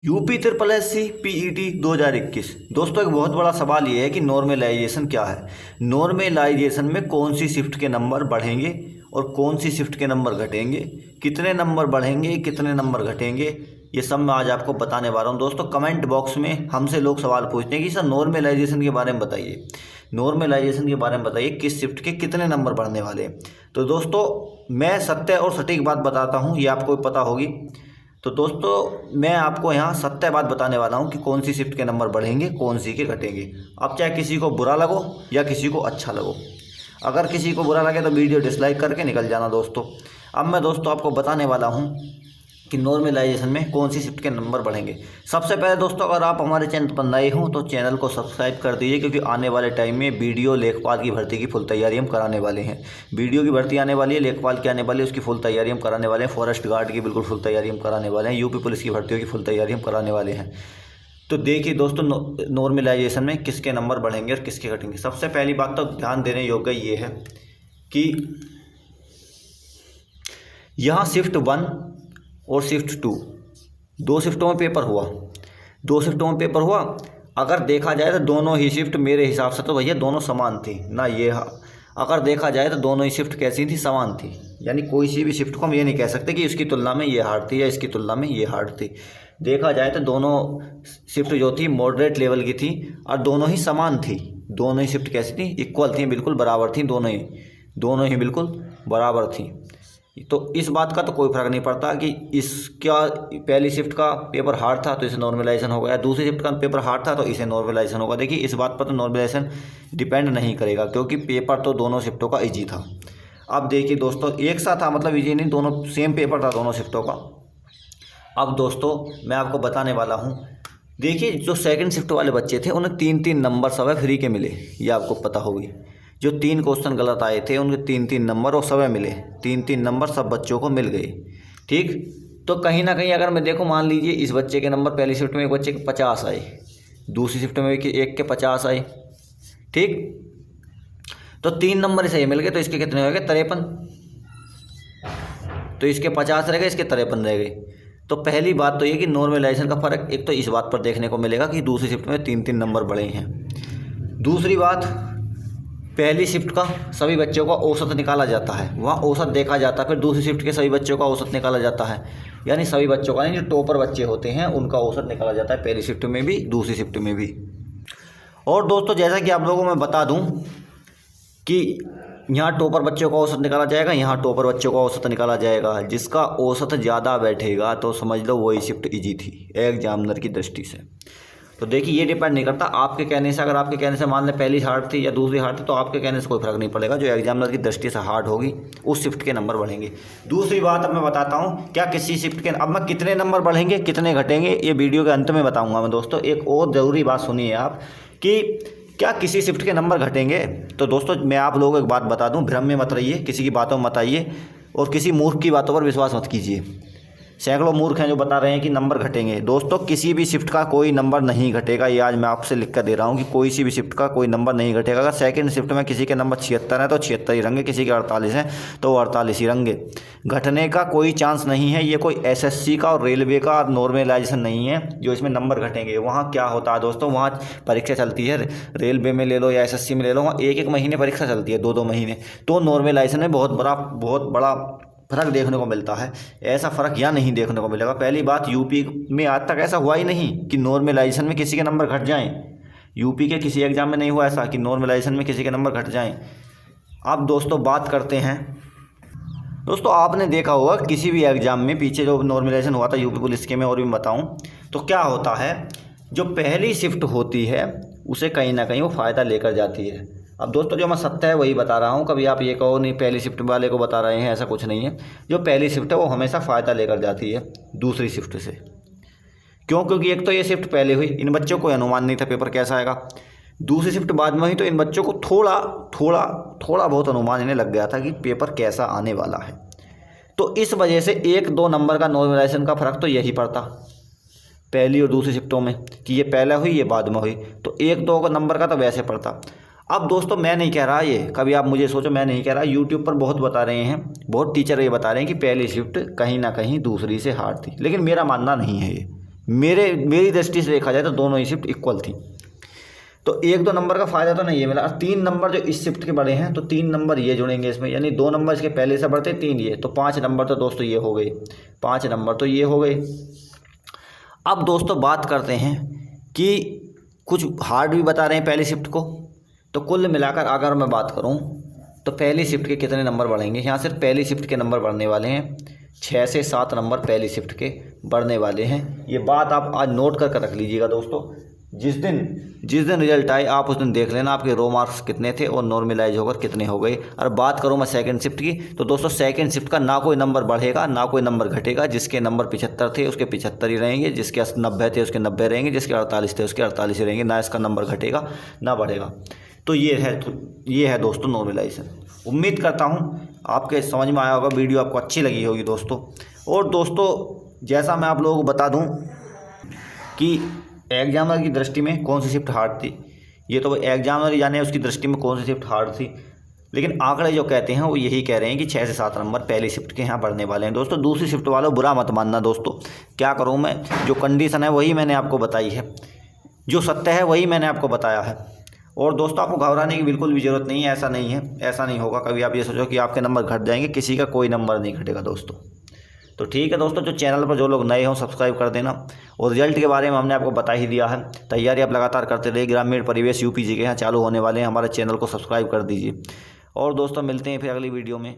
UP triple S C PET 2021। दोस्तों एक बहुत बड़ा सवाल ये है कि नॉर्मलाइजेशन क्या है। नॉर्मलाइजेशन में कौन सी शिफ्ट के नंबर बढ़ेंगे और कौन सी शिफ्ट के नंबर घटेंगे, कितने नंबर बढ़ेंगे कितने नंबर घटेंगे, ये सब मैं आज आपको बताने वाला हूँ। दोस्तों कमेंट बॉक्स में हमसे लोग सवाल पूछते हैं कि सर नॉर्मलाइजेशन के बारे में बताइए, नॉर्मलाइजेशन के बारे में बताइए, किस शिफ्ट के कितने नंबर बढ़ने वाले हैं। तो दोस्तों मैं सत्य और सटीक बात बताता हूँ, ये आपको पता होगी। तो दोस्तों मैं आपको यहाँ सत्य बात बताने वाला हूँ कि कौन सी शिफ्ट के नंबर बढ़ेंगे कौन सी के घटेंगे। अब चाहे किसी को बुरा लगो या किसी को अच्छा लगो, अगर किसी को बुरा लगे तो वीडियो डिसलाइक करके निकल जाना दोस्तों। अब मैं दोस्तों आपको बताने वाला हूँ कि नॉर्मलाइजेशन में कौन सी शिफ्ट के नंबर बढ़ेंगे। सबसे पहले दोस्तों अगर आप हमारे चैनल पर नए हों तो चैनल को सब्सक्राइब कर दीजिए, क्योंकि आने वाले टाइम में वीडियो लेखपाल की भर्ती की फुल तैयारी हम कराने वाले हैं। वीडियो की भर्ती आने वाली है, लेखपाल की आने वाली है, उसकी फुल तैयारी हम कराने वाले हैं। फॉरेस्ट गार्ड की बिल्कुल फुल तैयारी हम कराने वाले हैं। यूपी पुलिस की भर्तियों की फुल तैयारी हम कराने वाले हैं। तो देखिए दोस्तों नॉर्मलाइजेशन में किसके नंबर बढ़ेंगे और किसके घटेंगे। सबसे पहली बात तो ध्यान देने योग्य ये है कि यहाँ शिफ्ट 1 और शिफ्ट 2 दो शिफ्टों में पेपर हुआ। अगर देखा जाए तो दोनों ही शिफ्ट मेरे हिसाब से तो भैया दोनों समान थी ना। ये अगर देखा जाए तो दोनों ही शिफ्ट कैसी थी, समान थी। यानी कोई सी भी शिफ्ट को हम ये नहीं कह सकते कि इसकी तुलना में ये हार्ड थी या इसकी तुलना में ये हार्ड थी। देखा जाए तो दोनों शिफ्ट जो थी मॉडरेट लेवल की थी और दोनों ही समान थी। दोनों ही शिफ्ट कैसी थी, इक्वल थी, बिल्कुल बराबर थी। दोनों ही बिल्कुल बराबर थी। तो इस बात का तो कोई फ़र्क नहीं पड़ता कि इसका पहली शिफ्ट का पेपर हार्ड था तो इसे नॉर्मलाइजेशन होगा, या दूसरी शिफ्ट का पेपर हार्ड था तो इसे नॉर्मलाइजेशन होगा। देखिए इस बात पर तो नॉर्मलाइजेशन डिपेंड नहीं करेगा, क्योंकि पेपर तो दोनों शिफ्टों का इजी था। अब देखिए दोस्तों एक साथ था, मतलब इजी नहीं, दोनों सेम पेपर था दोनों शिफ्टों का। अब दोस्तों मैं आपको बताने वाला हूँ, देखिए जो सेकेंड शिफ्ट वाले बच्चे थे उन्हें 3-3 नंबर सब फ्री के मिले, ये आपको पता होगी। जो 3 क्वेश्चन गलत आए थे उनके 3-3 नंबर और सब मिले, 3-3 नंबर सब बच्चों को मिल गए। ठीक, तो कहीं ना कहीं अगर मैं देखूँ, मान लीजिए इस बच्चे के नंबर पहली शिफ्ट में एक बच्चे के 50 आए, दूसरी शिफ्ट में एक के 50 आए। ठीक, तो 3 नंबर इसे मिल गए, तो इसके कितने हो गए, 53। तो इसके 50 रह गए, इसके 53 रह गए। तो पहली बात तो ये कि नॉर्मलाइजेशन का फ़र्क एक तो इस बात पर देखने को मिलेगा कि दूसरी शिफ्ट में 3-3 नंबर बढ़े हैं। दूसरी बात, पहली शिफ्ट का सभी बच्चों का औसत निकाला जाता है, वहाँ औसत देखा जाता है, फिर दूसरी शिफ्ट के सभी बच्चों का औसत निकाला जाता है। यानी सभी बच्चों का नहीं, जो टॉपर बच्चे होते हैं उनका औसत निकाला जाता है, पहली शिफ्ट में भी दूसरी शिफ्ट में भी। और दोस्तों जैसा कि आप लोगों को मैं बता दूं कि यहाँ टॉपर बच्चों का औसत निकाला जाएगा, यहाँ टॉपर बच्चों का औसत निकाला जाएगा। जिसका औसत ज़्यादा बैठेगा तो समझ लो वही शिफ्ट ईजी थी एग्जामिनर की दृष्टि से। तो देखिए ये डिपेंड नहीं करता आपके कहने से। अगर आपके कहने से मान लें पहली हार्ड थी या दूसरी हार्ड थी तो आपके कहने से कोई फर्क नहीं पड़ेगा। जो एग्जामिनर की दृष्टि से हार्ड होगी उस शिफ्ट के नंबर बढ़ेंगे। दूसरी बात अब मैं बताता हूँ, क्या किसी शिफ्ट के अब मैं कितने नंबर बढ़ेंगे कितने घटेंगे ये वीडियो के अंत में बताऊँगा मैं दोस्तों। एक और ज़रूरी बात सुनिए आप कि क्या किसी शिफ्ट के नंबर घटेंगे। तो दोस्तों मैं आप लोगों को एक बात बता दूँ, भ्रम में मत रहिए, किसी की बातों में मत आइए और किसी मूर्ख की बातों पर विश्वास मत कीजिए। सैकड़ों मूर्ख हैं जो बता रहे हैं कि नंबर घटेंगे। दोस्तों किसी भी शिफ्ट का कोई नंबर नहीं घटेगा, ये आज मैं आपसे लिख कर दे रहा हूँ कि कोई सी भी शिफ्ट का कोई नंबर नहीं घटेगा। अगर सेकंड शिफ्ट में किसी के नंबर 76 है तो 76 ही रहेंगे, किसी के 48 हैं तो 48 ही रहेंगे। घटने का कोई चांस नहीं है। ये कोई एसएससी का और रेलवे का नॉर्मलाइजेशन नहीं है जो इसमें नंबर घटेंगे। वहाँ क्या होता है दोस्तों, वहाँ परीक्षा चलती है, रेलवे में ले लो या एसएससी में ले लो, वहाँ 1-1 महीने परीक्षा चलती है, 2-2 महीने। तो नॉर्मलाइजेशन में बहुत बड़ा फ़र्क देखने को मिलता है। ऐसा फ़र्क यहाँ नहीं देखने को मिलेगा। पहली बात, यूपी में आज तक ऐसा हुआ ही नहीं कि नॉर्मलाइजेशन में किसी के नंबर घट जाएं। यूपी के किसी एग्ज़ाम में नहीं हुआ ऐसा कि नॉर्मलाइजेशन में किसी के नंबर घट जाएं। अब दोस्तों बात करते हैं, दोस्तों आपने देखा होगा किसी भी एग्ज़ाम में पीछे जो नॉर्मलाइजेशन हुआ था यूपी पुलिस के में, और भी बताऊँ तो क्या होता है, जो पहली शिफ्ट होती है उसे कहीं ना कहीं वो फ़ायदा लेकर जाती है। अब दोस्तों जो मैं सत्य है वही बता रहा हूँ, कभी आप ये कहो नहीं पहली शिफ्ट वाले को बता रहे हैं, ऐसा कुछ नहीं है। जो पहली शिफ्ट है वो हमेशा फ़ायदा लेकर जाती है दूसरी शिफ्ट से। क्यों? क्योंकि एक तो ये शिफ्ट पहले हुई, इन बच्चों को अनुमान नहीं था पेपर कैसा आएगा। दूसरी शिफ्ट बाद में हुई तो इन बच्चों को थोड़ा बहुत अनुमान इन्हें लग गया था कि पेपर कैसा आने वाला है। तो इस वजह से 1-2 नंबर का नॉर्मलाइजेशन का फ़र्क तो यही पड़ता पहली और दूसरी शिफ्टों में, कि ये पहले हुई ये बाद में हुई, तो 1-2 का नंबर का तो वैसे पड़ता। अब दोस्तों मैं नहीं कह रहा, ये कभी आप मुझे सोचो, मैं नहीं कह रहा, यूट्यूब पर बहुत बता रहे हैं, बहुत टीचर ये बता रहे हैं कि पहली शिफ्ट कहीं ना कहीं दूसरी से हार्ड थी, लेकिन मेरा मानना नहीं है ये। मेरी दृष्टि से देखा जाए तो दोनों ही शिफ्ट इक्वल थी। तो 1-2 नंबर का फ़ायदा तो नहीं है मिला, और 3 नंबर जो इस शिफ्ट के बढ़े हैं तो 3 नंबर ये जुड़ेंगे इसमें, यानी 2 नंबर इसके पहले से बढ़ते 3 ये, तो 5 नंबर तो दोस्तों ये हो गए, 5 नंबर तो ये हो गए। अब दोस्तों बात करते हैं कि कुछ हार्ड भी बता रहे हैं पहली शिफ्ट को। तो कुल मिलाकर अगर मैं बात करूं तो पहली शिफ्ट के कितने नंबर बढ़ेंगे, यहाँ सिर्फ पहली शिफ्ट के नंबर बढ़ने वाले हैं, 6 से 7 नंबर पहली शिफ्ट के बढ़ने वाले हैं। ये बात आप आज नोट कर रख लीजिएगा दोस्तों। जिस दिन रिजल्ट आए आप उस दिन देख लेना आपके रो मार्क्स कितने थे और नॉर्मलाइज होकर कितने हो गए। और बात करूं मैं सेकंड शिफ्ट की, तो दोस्तों सेकंड शिफ्ट का ना कोई नंबर बढ़ेगा ना कोई नंबर घटेगा। जिसके नंबर 75 थे उसके 75 ही रहेंगे, जिसके 90 थे उसके 90 रहेंगे, जिसके 48 थे उसके 48 ही रहेंगे, ना इसका नंबर घटेगा ना बढ़ेगा। तो ये है दोस्तों नॉर्मलाइजेशन। उम्मीद करता हूँ आपके समझ में आया होगा, वीडियो आपको अच्छी लगी होगी दोस्तों। और दोस्तों जैसा मैं आप लोगों को बता दूँ कि एग्जामिनर की दृष्टि में कौन सी शिफ्ट हार्ड थी, ये तो एग्जामिनर ही जाने उसकी दृष्टि में कौन सी शिफ्ट हार्ड थी, लेकिन आंकड़े जो कहते हैं वो यही कह रहे हैं कि 6 से 7 नंबर पहली शिफ्ट के यहाँ बढ़ने वाले हैं। दोस्तों दूसरी शिफ्ट वालों बुरा मत मानना दोस्तों, क्या करूँ मैं, जो कंडीशन है वही मैंने आपको बताई है, जो सत्य है वही मैंने आपको बताया है। और दोस्तों आपको घबराने की बिल्कुल भी ज़रूरत नहीं है, ऐसा नहीं है, ऐसा नहीं होगा कभी आप ये सोचो कि आपके नंबर घट जाएंगे, किसी का कोई नंबर नहीं घटेगा दोस्तों। तो ठीक है दोस्तों, जो चैनल पर जो लोग नए हों सब्सक्राइब कर देना। और रिजल्ट के बारे में हमने आपको बता ही दिया है, तैयारी आप लगातार करते रहिए। ग्रामीण परिवेश यूपी जी के यहाँ चालू होने वाले हैं, हमारे चैनल को सब्सक्राइब कर दीजिए। और दोस्तों मिलते हैं फिर अगली वीडियो में।